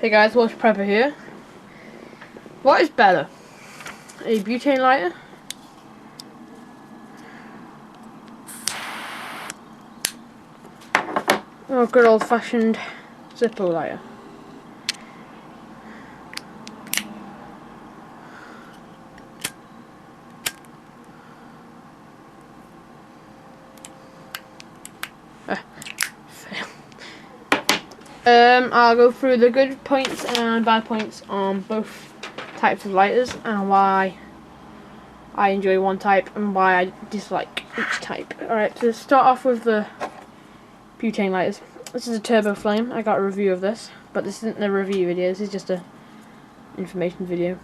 Hey guys, Watch Prepper here. What is better? A butane lighter? Or a good old fashioned Zippo lighter? I'll go through the good points and bad points on both types of lighters and why I enjoy one type and why I dislike each type. Alright, to start off with the butane lighters. This is a turbo flame. I got a review of this, but this isn't a review video, this is just a information video.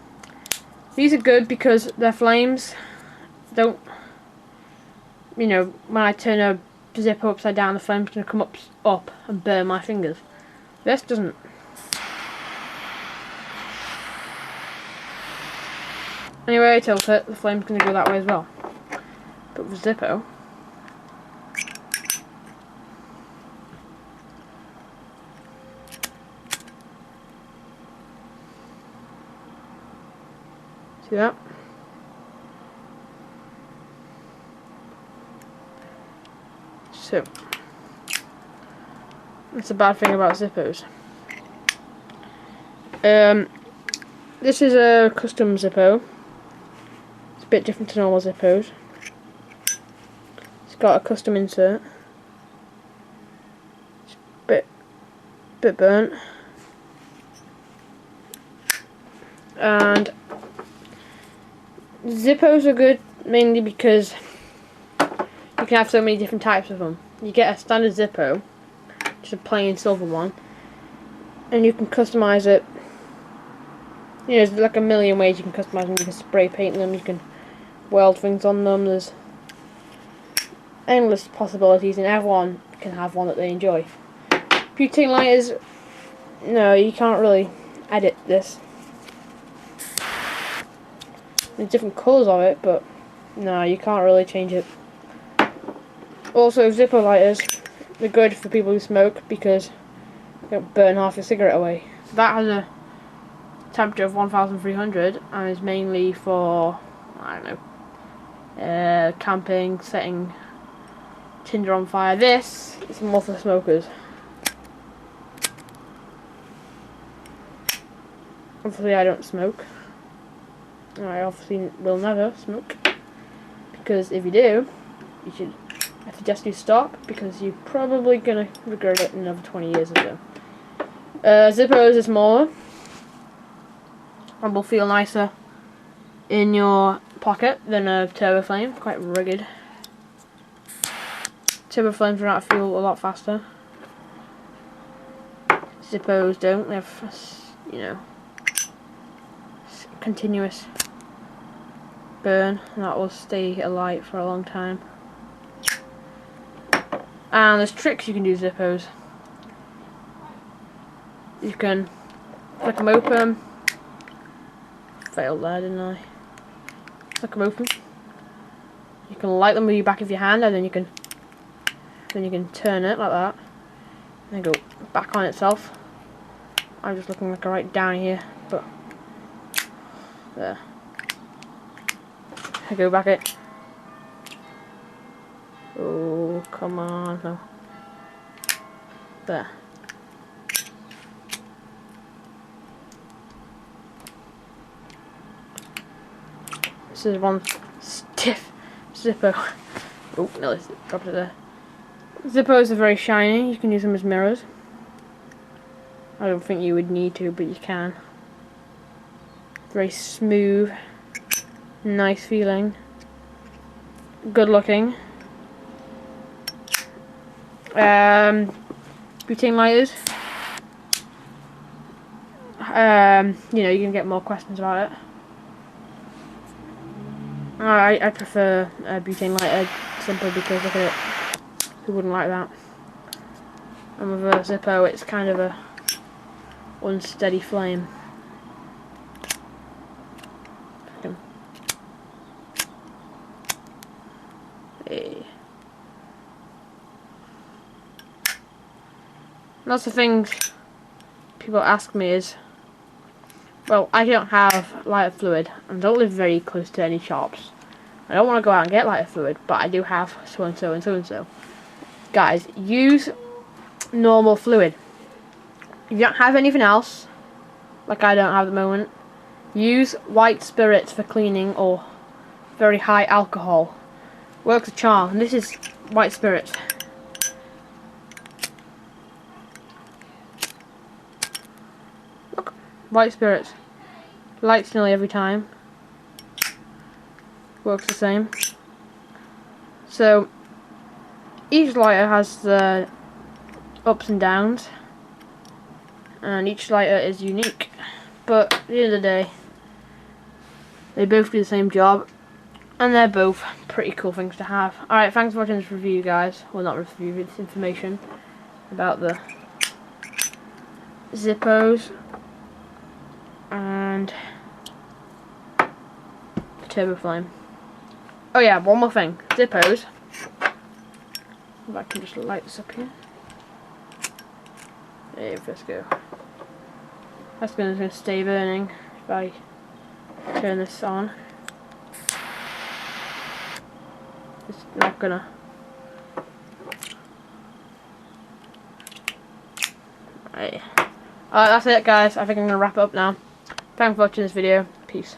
These are good because their flames don't, you know, when I turn a Zippo upside down, the flame's going to come up and burn my fingers. This doesn't. Anyway, I tilt it, the flame's going to go that way as well. But with Zippo, see that? So, that's a bad thing about Zippos. This is a custom Zippo. It's a bit different to normal Zippos. It's got a custom insert. It's a bit burnt. And Zippos are good mainly because you can have so many different types of them. You get a standard Zippo, just a plain silver one, and you can customize it. You know, there's like a million ways you can customize them. You can spray paint them, you can weld things on them. There's endless possibilities, and everyone can have one that they enjoy. Butane lighters, no, you can't really edit this. There's different colours of it, but no, you can't really change it. Also, Zippo lighters, they're good for people who smoke because they don't burn half your cigarette away. So that has a temperature of 1300 and is mainly for, I don't know, camping, setting tinder on fire. This is more for smokers. Obviously I don't smoke. I obviously will never smoke, because if you do, I suggest you stop, because you're probably gonna regret it in another 20 years or so. Zippos is smaller and will feel nicer in your pocket than a turbo flame. Quite rugged. Turbo flames run out of fuel a lot faster. Zippos don't. They have, you know, continuous burn, and that will stay alight for a long time. And there's tricks you can do with Zippos. You can flick them open. Failed there, didn't I? Flick them open. You can light them with the back of your hand, and then you can turn it like that, and then go back on itself. I'm just looking like a right down here, but there. I go back it. Oh, come on. No. There. This is one stiff Zippo. Oh, no, this dropped it there. Zippos are very shiny. You can use them as mirrors. I don't think you would need to, but you can. Very smooth. Nice feeling. Good looking. Butane lighters. You know, you can get more questions about it. I prefer a butane lighter simply because look at it. Who wouldn't like that? And with a Zippo, it's kind of a unsteady flame. Hey. Lots of things people ask me is, well, I don't have lighter fluid and don't live very close to any shops. I don't want to go out and get lighter fluid, but I do have so and so and so and so. Guys, use normal fluid. If you don't have anything else, like I don't have at the moment, use white spirits for cleaning or very high alcohol. Works a charm. And this is white spirits. Look, white spirits. Lights nearly every time. Works the same. So each lighter has the ups and downs, and each lighter is unique. But at the end of the day, they both do the same job, and they're both pretty cool things to have. Alright, thanks for watching this review, guys. Well, not review, it's information about the zippos and the turbo flame. Oh yeah, one more thing. Zippos. If I can just light this up here. There, let's go. That's going to stay burning if I turn this on. It's not gonna. Right. That's it, guys. I think I'm gonna wrap it up now. Thanks for watching this video. Peace.